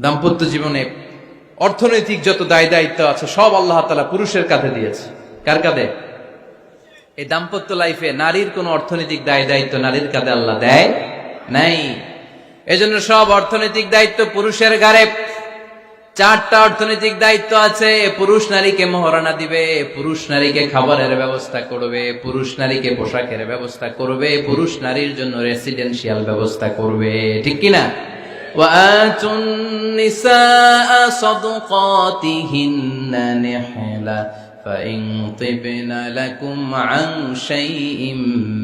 দাম্পত্য জীবনে অর্থনৈতিক যত দায় দায়িত্ব আছে সব আল্লাহ তাআলা পুরুষের কাঁধে দিয়েছে। কার কাঁধে? এই দাম্পত্য লাইফে নারীর কোন অর্থনৈতিক দায় দায়িত্ব নারীর কাঁধে আল্লাহ দেয় নাই। এজন্য সব অর্থনৈতিক দায়িত্ব পুরুষের ঘাড়ে। 4টা অর্থনৈতিক দায়িত্ব আছে। পুরুষ নারীকে মহারণা দিবে, পুরুষ নারীকে খাবারের ব্যবস্থা করবে, পুরুষ নারীকে পোশাকের ব্যবস্থা করবে, পুরুষ নারীর জন্য রেসিডেন্সিয়াল ব্যবস্থা করবে। ঠিক কিনা? وآتوا النساء صدقاتهن نحلة فإن طبن لكم عن شيء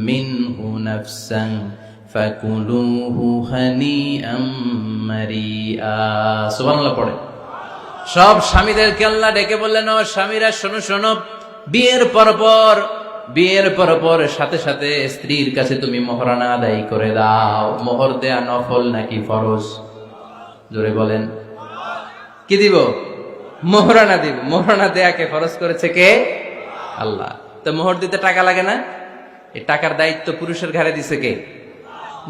منه نفسا فكلوه هنيئا مريئا। সুবহানাল্লাহ পড়ে। সব স্বামীদেরকে আল্লাহ ডেকে বললেন, ও স্বামীরা শোনো শোনো, বিয়ের পর সাথে সাথে স্ত্রীর কাছে তুমি মোহরানা আদায় করে দাও। মোহর দেয়া নফল নাকি ফরজ? জোরে বলেন। কি দিব? মোহরানা দিব। মোহরানা দেয়াকে ফরজ করেছে কে? আল্লাহ। তো মোহর দিতে টাকা লাগে না? এই টাকার দায়িত্ব পুরুষের ঘাড়ে দিছে কে?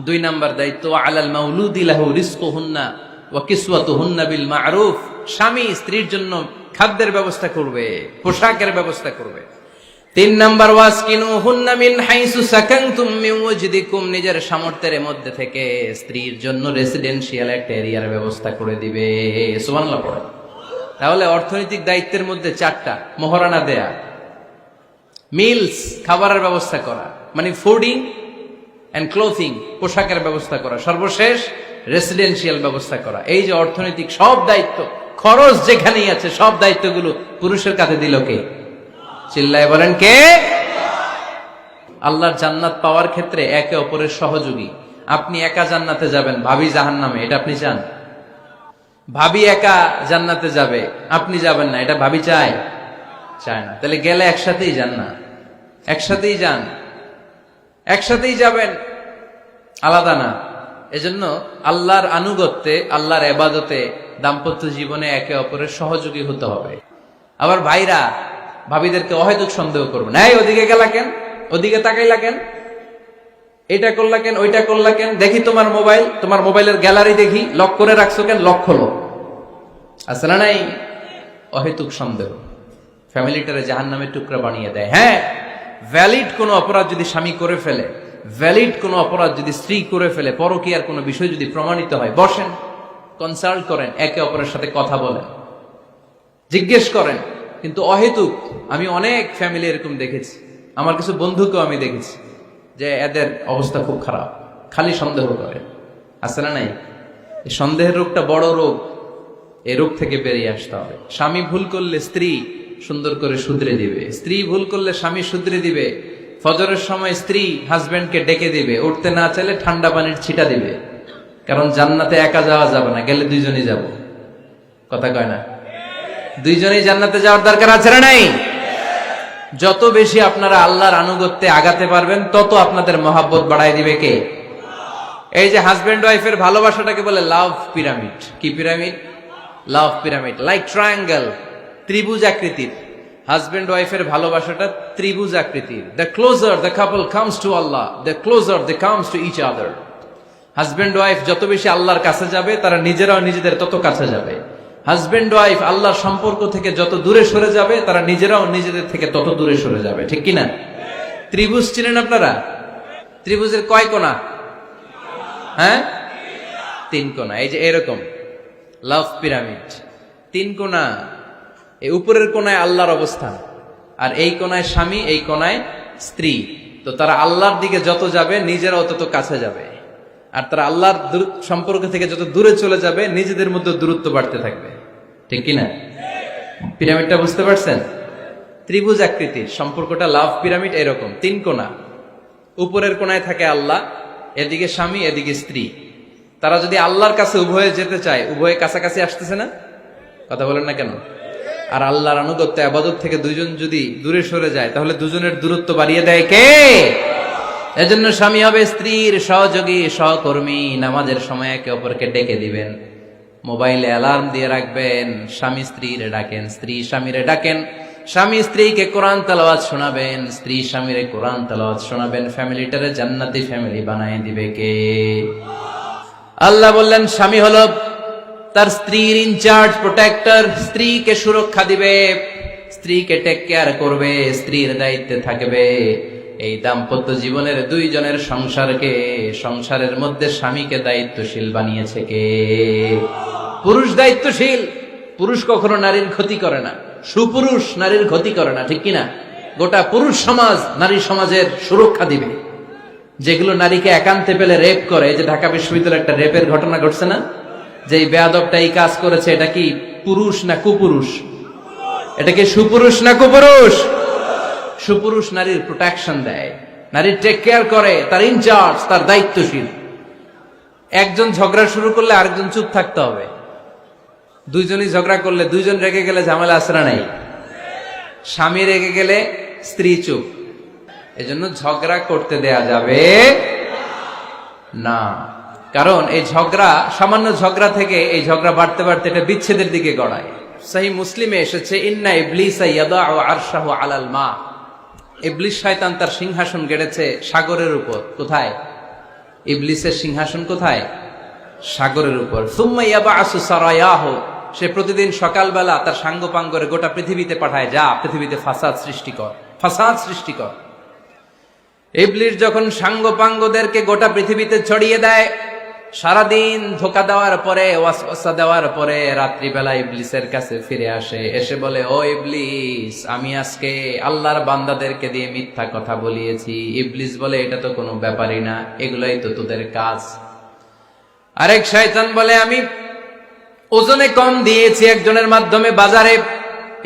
2 নাম্বার দায়িত্ব, আলাল মাউলুদি লাহু রিজকুহুন্না ওয়া কিসওয়াতুহুন্না বিল মা'রুফ। স্বামী স্ত্রীর জন্য খাদ্যের ব্যবস্থা করবে, পোশাকের ব্যবস্থা করবে। 3 নাম্বার, ওয়াসকিনুহুন্না মিন হাইসু সাকানতুম মিন ওয়াজদিকুম। নিজের সামর্থ্যের মধ্যে থেকে স্ত্রীর জন্য রেসিডেন্সিয়াল একটা এরিয়ার ব্যবস্থা করে দিবে। সুবহানাল্লাহ পড়ে। তাহলে অর্থনৈতিক দায়িত্বের মধ্যে 4টা: মোহরানা দেয়া, মিলস খাবারের ব্যবস্থা করা, মানে ফুডিং এন্ড ক্লোথিং, পোশাকের ব্যবস্থা করা, সর্বশেষ রেসিডেন্সিয়াল ব্যবস্থা করা। এই যে অর্থনৈতিক সব দায়িত্ব, খরচ যেখানেই আছে সব দায়িত্বগুলো পুরুষের কাঁধে দিল কে? চিল্লায় বলেন কে? আল্লাহর জান্নাত পাওয়ার ক্ষেত্রে একে অপরের সহযোগী। আপনি একা জান্নাতে যাবেন, ভাবি জাহান্নামে, এটা আপনি চান? ভাবি একা জান্নাতে যাবে, আপনি যাবেন না, এটা ভাবি চায়? চায় না। তাহলে গেলে একসাথেই যান না, একসাথেই যান, একসাথেই যাবেন, আলাদা না। এজন্য আল্লাহর আনুগত্যে, আল্লাহর ইবাদতে, দাম্পত্য জীবনে একে অপরের সহযোগী হতে হবে। আবার ভাইরা ভাবিদেরকে অহেতুক সন্দেহ করবে না। এই ওদিকে গেলা কেন, ওদিকে তাকাইলা কেন, এটা করলা কেন, ওইটা করলা কেন, দেখি তোমার মোবাইল, তোমার মোবাইলের গ্যালারি দেখি, লক করে রাখছো কেন, লক খোলো। আছে না নাই? অহেতুক সন্দেহ ফ্যামিলিটারে জাহান্নামের টুকরা বানিয়ে দেয়। হ্যাঁ, ভ্যালিড কোনো অপরাধ যদি স্বামী করে ফেলে, ভ্যালিড কোনো অপরাধ যদি স্ত্রী করে ফেলে, পরকীয়ার কোনো বিষয় যদি প্রমাণিত হয়, বসেন, কনসাল্ট করেন, একে অপরের সাথে কথা বলেন, জিজ্ঞেস করেন। কিন্তু অহেতুক, আমি অনেক ফ্যামিলি এরকম দেখেছি, আমার কিছু বন্ধুকেও আমি দেখেছি যে এদের অবস্থা খুব খারাপ, খালি সন্দেহ করে। আছে না নাই? এই সন্দেহের রোগটা বড় রোগ, এই রোগ থেকে বেরিয়ে আসতে হবে। স্বামী ভুল করলে স্ত্রী সুন্দর করে শুধরে দিবে, স্ত্রী ভুল করলে স্বামী শুধরে দিবে। ফজরের সময় স্ত্রী হাজবেন্ডকে ডেকে দিবে, উঠতে না চাইলে ঠান্ডা পানির ছিটা দিবে। কারণ জান্নাতে একা যাওয়া যাবে না, গেলে দুইজনই যাব। কথা কয় না? দুইজনেই জান্নাতে যাওয়ার দরকার আছে না নাই? যত বেশি আপনারা আল্লাহর আনুগত্যে আগাতে পারবেন, তত আপনাদের মহাব্বত বাড়ায় দিবে কে? এই যে হাজবেন্ড ওয়াইফের ভালোবাসাটাকে বলে লাভ পিরামিড। কি pyramid? Love pyramid, like triangle, ত্রিভুজ আকৃতির। হাজবেন্ড ওয়াইফের ভালোবাসাটা ত্রিভুজ আকৃতির। The closer the couple comes to Allah, the closer they comes to each other. Husband wife যত বেশি আল্লাহর কাছে যাবে, তারা নিজেরাও নিজেদের তত কাছে যাবে। হাজবেন্ড ওয়াইফ আল্লাহর সম্পর্ক থেকে যত দূরে সরে যাবে, তারা নিজেরাও নিজেদের থেকে তত দূরে সরে যাবে। ঠিক কিনা? ত্রিভুজ চিনেন আপনারা? ত্রিভুজের কয় কোণা? হ্যাঁ, 3 কোণা। এই যে এরকম লাভ পিরামিড, 3 কোণা। এই উপরের কোণায় আল্লাহর অবস্থান, আর এই কোণায় স্বামী, এই কোণায় স্ত্রী। তো তারা আল্লাহর দিকে যত যাবে, নিজেরাও তত কাছে যাবে। আর তারা আল্লাহর সম্পর্ক থেকে যত দূরে চলে যাবে, নিজেদের মধ্যে দূরত্ব বাড়তে থাকবে। ঠিক কিনা? পিরামিডটা বুঝতে পারছেন? ত্রিভুজ আকৃতির সম্পর্কটা লাভ পিরামিড এরকম, 3 কোণা। উপরের কোণায় থাকে আল্লাহ, এদিকে স্বামী, এদিকে স্ত্রী। তারা যদি আল্লাহর কাছে উভয়ে যেতে চায়, উভয়ে কাছাকাছি আসতেছে না? কথা বলেন না কেন? আর আল্লাহর আনুগত্য ইবাদত থেকে দুইজন যদি দূরে সরে যায়, তাহলে দুজনের দূরত্ব বাড়িয়ে দেয় কে? এজন্য স্বামী হবে স্ত্রীর সহযোগী, সহকর্মী। নামাজের সময় একে অপরকে ডেকে দিবেন, মোবাইলে অ্যালার্ম দিয়ে রাখবেন। স্বামী স্ত্রীরে ডাকেন, স্ত্রী স্বামীরে ডাকেন। স্বামী স্ত্রীকে কোরআন তেলাওয়াত শোনাবেন, স্ত্রী স্বামীরে কোরআন তেলাওয়াত শোনাবেন। ফ্যামিলিটারে জান্নাতি ফ্যামিলি বানায় দিবে কে? আল্লাহ বললেন স্বামী হলো তার স্ত্রীর ইনচার্জ, প্রোটেক্টর, স্ত্রীকে সুরক্ষা দিবে, স্ত্রীকে টেক কেয়ার করবে, স্ত্রীর দায়িত্বে থাকবে। এই দাম্পত্য জীবনের দুইজনের সংসারকে, সংসারের মধ্যে স্বামীকে দায়িত্বশীল বানিয়েছে কে? পুরুষ দায়িত্বশীল। পুরুষ কখনো নারীর ক্ষতি করে না, সুপুরুষ নারীর ক্ষতি করে না, ঠিক কিনা? গোটা পুরুষ সমাজ নারী সমাজের সুরক্ষা দিবে। যেগুলো নারীকে একান্তে পেলে রেপ করে, যে ঢাকা বিশ্ববিদ্যালয়ে একটা রেপের ঘটনা ঘটছে না, যে এই বেয়াদবটা এই কাজ করেছে, এটা কি পুরুষ না কুপুরুষ? এটা কি সুপুরুষ না কুপুরুষ? সুপুরুষ নারীর প্রোটেকশন দেয়, নারীর টেক কেয়ার করে, তার ইনচার্জ, তার দায়িত্বশীল। একজন ঝগড়া শুরু করলে আরেকজন চুপ থাকতে হবে। দুইজনই ঝগড়া করলে, দুইজন রেগে গেলে ঝামেলা আসরা নাই। স্বামী রেগে গেলে স্ত্রী চুপ। এজন্য ঝগড়া করতে দেয়া যাবে না, কারণ এই ঝগড়া, সামান্য ঝগড়া থেকে এই ঝগড়া বাড়তে বাড়তে এটা বিচ্ছেদের দিকে গড়ায়। সহিহ মুসলিমে এসেছে, ইন্না ইবলিসা ইয়াদাউ আরশাহু আলাল মা। ইবলিস শয়তান তার সিংহাসন গেড়েছে সাগরের উপর। কোথায়? ইবলিসের সিংহাসন কোথায়? সাগরের উপর। সুম্মা ইয়াবআসু সারায়াহু, সে প্রতিদিন সকালবেলা তার সাঙ্গপাঙ্গরে গোটা পৃথিবীতে পাঠায়, যা পৃথিবীতে ফাসাদ সৃষ্টি কর, ফাসাদ সৃষ্টি কর। ইবলিস যখন সাঙ্গপাঙ্গদেরকে গোটা পৃথিবীতে ছড়িয়ে দেয়, সারাদিন ধোকা দেওয়ার পরে, ওয়াসওয়াসা দেওয়ার পরে, রাত্রিবেলা ইবলিসের কাছে ফিরে আসে, এসে বলে, ও ইবলিস, আমি আজকে আল্লাহর বান্দাদেরকে দিয়ে মিথ্যা কথা বলিয়েছি। ইবলিস বলে, এটা তো কোনো ব্যাপারই না, এগুলাই তো তোদের কাজ। আরেক শয়তান বলে, আমি ওজনে কম দিয়েছি একজনের মাধ্যমে বাজারে।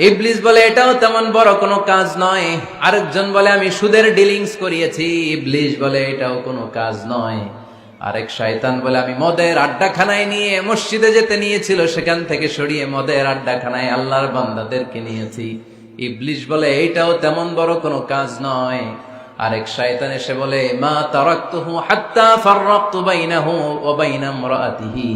ইবলিস বলে, এটাও তেমন বড় কোনো কাজ নয়। আরেকজন বলে, আমি সুদের ডিলিংস করিয়েছি। ইবলিস বলে, এটাও কোনো কাজ নয়। আরেক শয়তান বলে, আমি মদের আড্ডাখানায় নিয়ে, মসজিদে যেতে নিয়েছিল সেখান থেকে সরিয়ে মদের আড্ডাখানায় আল্লাহর বান্দাদেরকে নিয়েছি। ইবলিস বলে, এইটাও তেমন বড় কোনো কাজ নয়। আরেক শয়তান এসে বলে, মা তারাকতুহু হাত্তা ফাররাকতু বাইনাহু ওয়া বাইনা ইমরাআতিহি,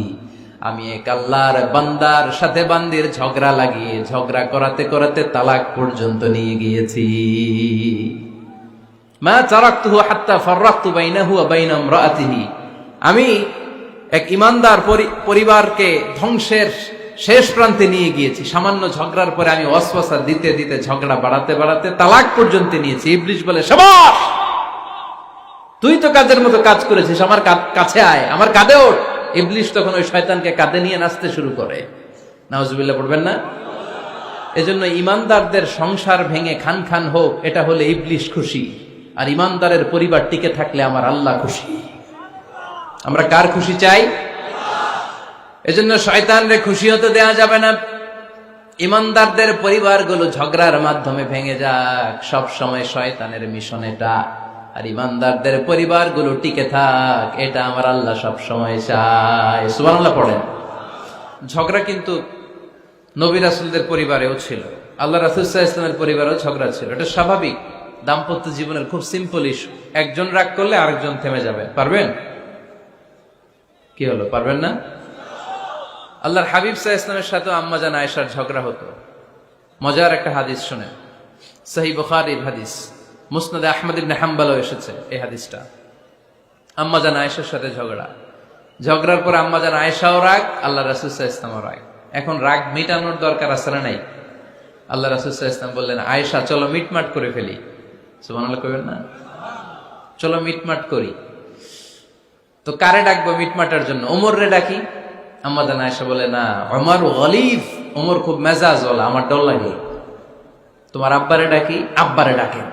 আমি এক আল্লাহর বান্দার সাথে বান্দির ঝগড়া লাগিয়ে, ঝগড়া করাতে করাতে তালাক পর্যন্ত নিয়ে গিয়েছি। মা তারাকতুহু হাত্তা ফাররাকতু বাইনাহু ওয়া বাইনা ইমরাআতিহি, আমি এক ইমানদার পরিবারকে ধ্বংসের শেষ প্রান্তে নিয়ে গিয়েছি। সামান্য ঝগড়ার পরে আমি ওয়াসওয়াসা দিতে দিতে ঝগড়া বাড়াতে বাড়াতে তালাক পর্যন্ত নিয়েছি। ইবলিস বলে, শাবাশ, তুই তো কাজের মতো কাজ করেছিস, আমার কাছে আয়, আমার কাঁধে ওঠ। ইবলিস তখন ওই শয়তানকে কাঁধে নিয়ে নাচতে শুরু করে। নাউজুবিল্লাহ পড়বেন না? এজন্য ইমানদারদের সংসার ভেঙে খান খান হোক, এটা হলে ইবলিস খুশি, আর ইমানদারের পরিবার টিকে থাকলে আমার আল্লাহ খুশি। আমরা কার খুশি চাই? এজন্য শয়তানরে খুশি হতে দেয়া যাবে না। ইমানদারদের পরিবারগুলো ঝগড়ার মাধ্যমে ভেঙে যাক, সব সময় শয়তানের মিশন এটা। আর ইমানদারদের পরিবারগুলো টিকে থাক, এটা আমার আল্লাহ সব সময় চায়। সুবহানাল্লাহ পড়েন। ঝগড়া কিন্তু নবী রাসূলদের পরিবারেও ছিল, আল্লাহ রাসূল সাল্লাল্লাহু আলাইহি ওয়াসাল্লামের পরিবারেও ঝগড়া ছিল। এটা স্বাভাবিক, দাম্পত্য জীবনের খুব সিম্পল ইস্যু। একজন রাগ করলে আরেকজন থেমে যাবে। পারবেন? কি হলো, পারবেন না? আল্লাহর হাবিব সাল্লাল্লাহু আলাইহি ওয়াসাল্লামের সাথে আম্মা জান আয়েশার ঝগড়া হতো। মজার একটা হাদিস শুনেন, সহিহ বুখারীর হাদিস, মুসনাদে আহমদ ইবনে হাম্বলও এসেছে এই হাদিসটা। আম্মা জান আয়েশার সাথে ঝগড়ার পর আম্মা জান আয়েশাও রাগ, আল্লাহ রাসূল সাল্লাল্লাহু আলাইহি ওয়াসাল্লামও রাগ। এখন রাগ মিটানোর দরকার আছে না নাই? আল্লাহ রাসূল সাল্লাল্লাহু আলাইহি ওয়াসাল্লাম বললেন, আয়েশা চলো মিটমাট করে ফেলি। সুবহানাল্লাহ কইবেন না? চলো মিটমাট করি। তো কারে ডাকবো মিটমাটার জন্য? ওমর রে ডাকি। আম্মা জান আয়েশা বলে, না, ওমর গলিব, ওমর খুব মেজাজ ওয়ালা, আমার ডর লাগে। তোমার আব্বারে ডাকি। আব্বারে ডাকেন,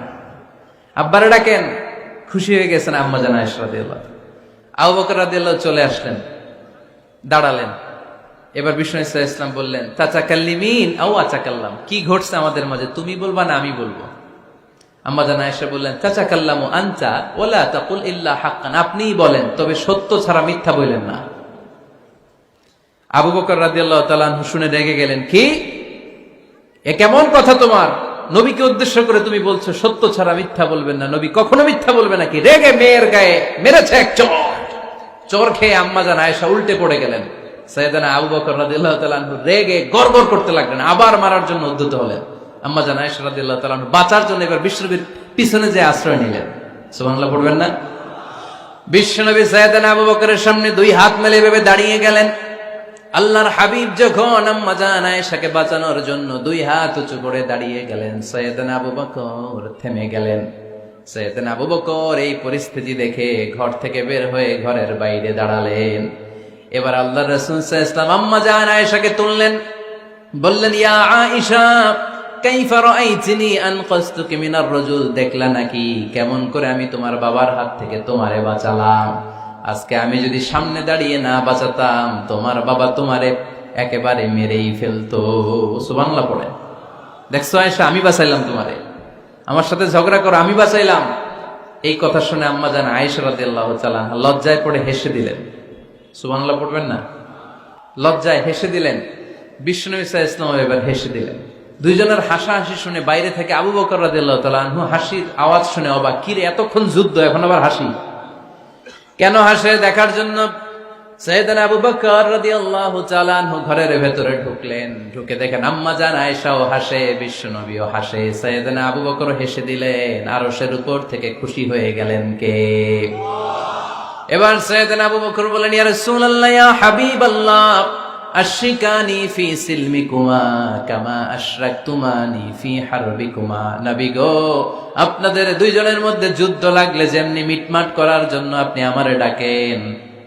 আব্বারে ডাকেন। খুশি হয়ে গেছেন আম্মা জান আয়েশা রাদিয়াল্লাহু। আবু বকর রাদিয়াল্লাহু চলে আসলেন, দাঁড়ালেন। এবার বিষ্ণু সাল্লাল্লাহু আলাইহি ওয়াসাল্লাম বললেন, তাতাকাল্লিমিন আও আতাকাল্লাম, কি ঘটছে আমাদের মাঝে, তুমি বলবা না আমি বলবো? আম্মা জান আয়েশা বললেন, তাতাকাল্লামু আনতা ওয়ালা তাকুল ইল্লা হাক্কান, আপনিই বলেন, তবে সত্য ছাড়া মিথ্যা বললেন না। আবু বকর রাদিয়াল্লাহু তাআলা আনহু শুনে রেগে গেলেন, কি এ কেমন কথা তোমার? নবীকে উদ্দেশ্য করে তুমি বলছো সত্য ছাড়া মিথ্যা বলবেন না, নবী কখনো মিথ্যা বলবে নাকি? রেগে মেয়ের গায়ে মেরেছে এক চড়। চোর খেয়ে আম্মা জান আয়েশা উল্টে পড়ে গেলেন। সাইয়েদনা আবু বকর রাদিয়াল্লাহু তাআলা আনহু রেগে গড়গড় করতে লাগলেন, আবার মারার জন্য উদ্যত হলেন। আম্মা জান আয়েশা রাদিয়াল্লাহু তাআলা আনহু বাঁচার জন্য এবার বিশ্বনবীর পিছনে যে আশ্রয় নিলেন। সুবহানাল্লাহ পড়বেন না? বিশ্বনবী সাইয়েদনা আবু বকরের সামনে দুই হাত মেলে ভেবে দাঁড়িয়ে গেলেন। আল্লাহর হাবিব যখন আম্মা জান আয়েশাকে বাঁচানোর জন্য দুই হাত উঁচু করে দাঁড়িয়ে গেলেন, সাইয়েদনা আবু বকর থেমে গেলেন। সাইয়েদনা আবু বকর এই পরিস্থিতি দেখে ঘর থেকে বের হয়ে ঘরের বাইরে দাঁড়ালেন। এবার আল্লাহর রাসূল সাল্লাল্লাহু আলাইহি ওয়াসাল্লাম আম্মা জান আয়েশাকে তুললেন, বললেন, ইয়া আয়েশা কাইফা রাআইতিনি আনকাসতুকি মিনার রাজুল, দেখলা নাকি কেমন করে আমি তোমার বাবার হাত থেকে তোমারে বাঁচালাম। আজকে আমি যদি সামনে দাঁড়িয়ে না বাঁচাতাম, তোমার বাবা তোমারে একেবারে মেরেই ফেলতো। সুবহানাল্লাহ পড়ে। দেখছো আয়েশা, আমি বাঁচাইলাম তোমারে, আমার সাথে ঝগড়া করো, আমি বাঁচাইলাম। এই কথা শুনে আম্মা জান আয়েশা রাদিয়াল্লাহু তাআলা লজ্জায় পড়ে হেসে দিলেন। সুবহানাল্লাহ পড়বেন না? লজ্জায় হেসে দিলেন। বিশ্বনবী সাল্লাল্লাহু আলাইহি ওয়াসাল্লাম এবার হেসে দিলেন। দুইজনের হাসাহাসি শুনে বাইরে থেকে আবু বকর রাদিয়াল্লাহু তাআলা আনহু হাসির আওয়াজ শুনে অবাক, কি রে এতক্ষণ যুদ্ধ, এখন আবার হাসি কেন? হাসে দেখার জন্য সাইয়েদনা আবু বকর রাদিয়াল্লাহু তাআলা আনহু ঘরের ভেতরে ঢুকলেন। ঢুকে দেখেন আম্মা জান আয়েশাও হাসে, বিশ্বনবীও হাসে, সাইয়েদনা আবু বকর হেসে দিলেন। আরশের উপর থেকে খুশি হয়ে গেলেন কে? এবার সাইয়েদনা আবু বকর বলেন, ইয়া রাসূলুল্লাহ, ইয়া হাবিবাল্লাহ, আশরিকানি ফি সিলমিকুমা কামা আশরাকতুমানি ফি হারবিকুমা। নবী গো, আপনাদের দুইজনের মধ্যে যুদ্ধ লাগলে যেমনি মিটমাট করার জন্য আপনি আমারে ডাকেন,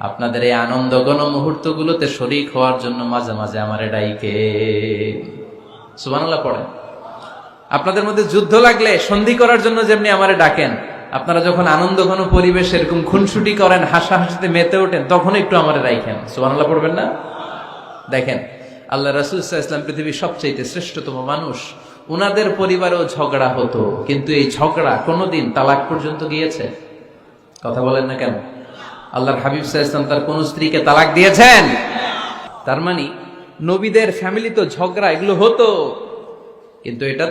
আপনাদের এই আনন্দ ঘন মুহূর্তগুলোতে শরীক হওয়ার জন্য মাঝে মাঝে আমারে ডাকেন। সুবহানাল্লাহ পড়েন। আপনাদের মধ্যে যুদ্ধ লাগলে সন্ধি করার জন্য যেমনি আমারে ডাকেন, আপনারা যখন আনন্দ ঘন পরিবেশ এরকম খুনসুটি করেন, হাসাহাসিতে মেতে ওঠেন, তখন একটু আমারে রাখেন। সুবহানাল্লাহ পড়বেন না? দেখেন, আল্লাহ রাসূল সাল্লাল্লাহু আলাইহি ওয়াসাল্লাম পৃথিবীর সবচেয়ে শ্রেষ্ঠতম মানুষ। উনাদের পরিবারেও ঝগড়া হতো, কিন্তু এই ঝগড়া কোনোদিন তালাক পর্যন্ত গিয়েছে? কথা বলেন না কেন? আল্লাহর হাবিব সাল্লাল্লাহু আলাইহি ওয়াসাল্লাম তার কোন স্ত্রীকে তালাক দিয়েছেন? তার মানে নবীদের ফ্যামিলি তো ঝগড়া এগুলো হতো, কিন্তু এটা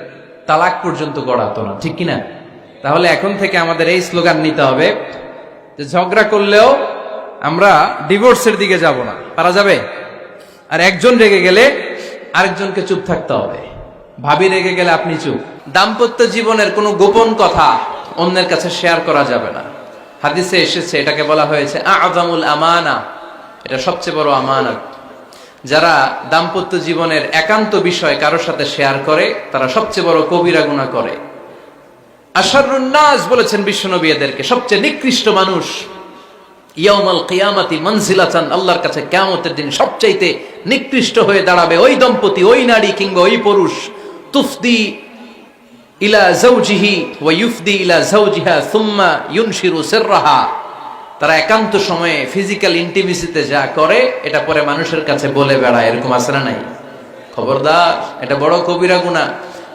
তালাক পর্যন্ত গড়াতো না, ঠিক কিনা? তাহলে এখন থেকে আমাদের এই স্লোগান নিতে হবে যে ঝগড়া করলেও আমরা ডিভোর্সের দিকে যাব না। পারা যাবে? আর একজন রেগে গেলে আরেকজনকে চুপ থাকতে হবে। ভাবি রেগে গেলে আপনি চুপ। দাম্পত্য জীবনের কোনো গোপন কথা অন্যের কাছে শেয়ার করা যাবে না। হাদিসে এসেছে, এটাকে বলা হয়েছে আযমুল আমানা, এটা সবচেয়ে বড় আমানত। যারা দাম্পত্য জীবনের একান্ত বিষয় কারোর সাথে শেয়ার করে, তারা সবচেয়ে বড় কবিরা গুনাহ করে। আশারুন নাস বলেছেন বিশ্বনবী এদেরকে, সবচেয়ে নিকৃষ্ট মানুষ। ইয়াউমাল কিয়ামাতি মানজিলাতান, আল্লাহর কাছে কিয়ামতের দিন সবচাইতে নিকৃষ্ট হয়ে দাঁড়াবে ওই দম্পতি, ওই নারী কিংবা ওই পুরুষ, তুফদি ইলা যাওজিহি ওয়া ইউফদি ইলা যাওজিহা সুম্মা ইউনশিরু সিররাহা। তারা একান্ত সময়ে ফিজিক্যাল ইন্টিমেসিতে যা করে, এটা পরে মানুষের কাছে বলে বেড়ায়। এরকম আছে না নাই? খবরদার, এটা বড় কবিরা গুনাহ।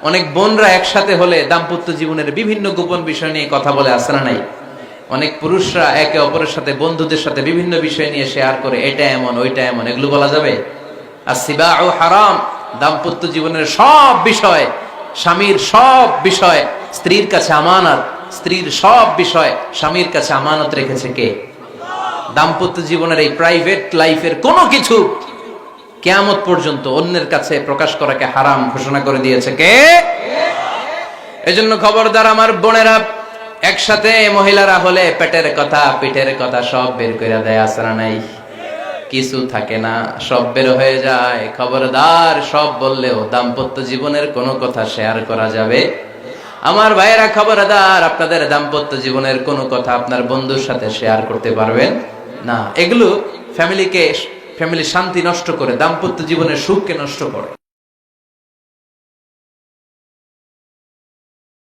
অনেক বোনরা একসাথে হলে দাম্পত্য জীবনের বিভিন্ন গোপন বিষয় নিয়ে কথা বলে, আছে না নাই? অনেক পুরুষরা একে অপরের সাথে, বন্ধুদের সাথে বিভিন্ন বিষয় নিয়ে শেয়ার করে, এটা এমন ওইটা এমন, এগুলো বলা যাবে? আসিবাউ হারাম। দাম্পত্য জীবনের সব বিষয়, স্বামীর সব বিষয় স্ত্রীর কাছে আমানত, স্ত্রীর সব বিষয় স্বামীর কাছে আমানত রেখেছে কে? দাম্পত্য জীবনের এই প্রাইভেট লাইফের কোনো কিছু কিয়ামত পর্যন্ত অন্যের কাছে প্রকাশ করাকে হারাম ঘোষণা করে দিয়েছে কে? এজন্য খবরদার আমার বোনেরা, একসাথে মহিলারা হলে পেটের কথা, পিঠের কথা সব বের করে দেয়, আসরা নাই? কিছু থাকে না, সব বের হয়ে যায়। খবরদার, সব বললেও দাম্পত্য জীবনের কোনো কথা শেয়ার করা যাবে? আমার ভাইয়েরা খবরদার, আপনাদের দাম্পত্য জীবনের কোনো কথা আপনার বন্ধুর সাথে শেয়ার করতে পারবেন না। এগুলো ফ্যামিলির শান্তি নষ্ট করে, দাম্পত্য জীবনের সুখকে নষ্ট করে।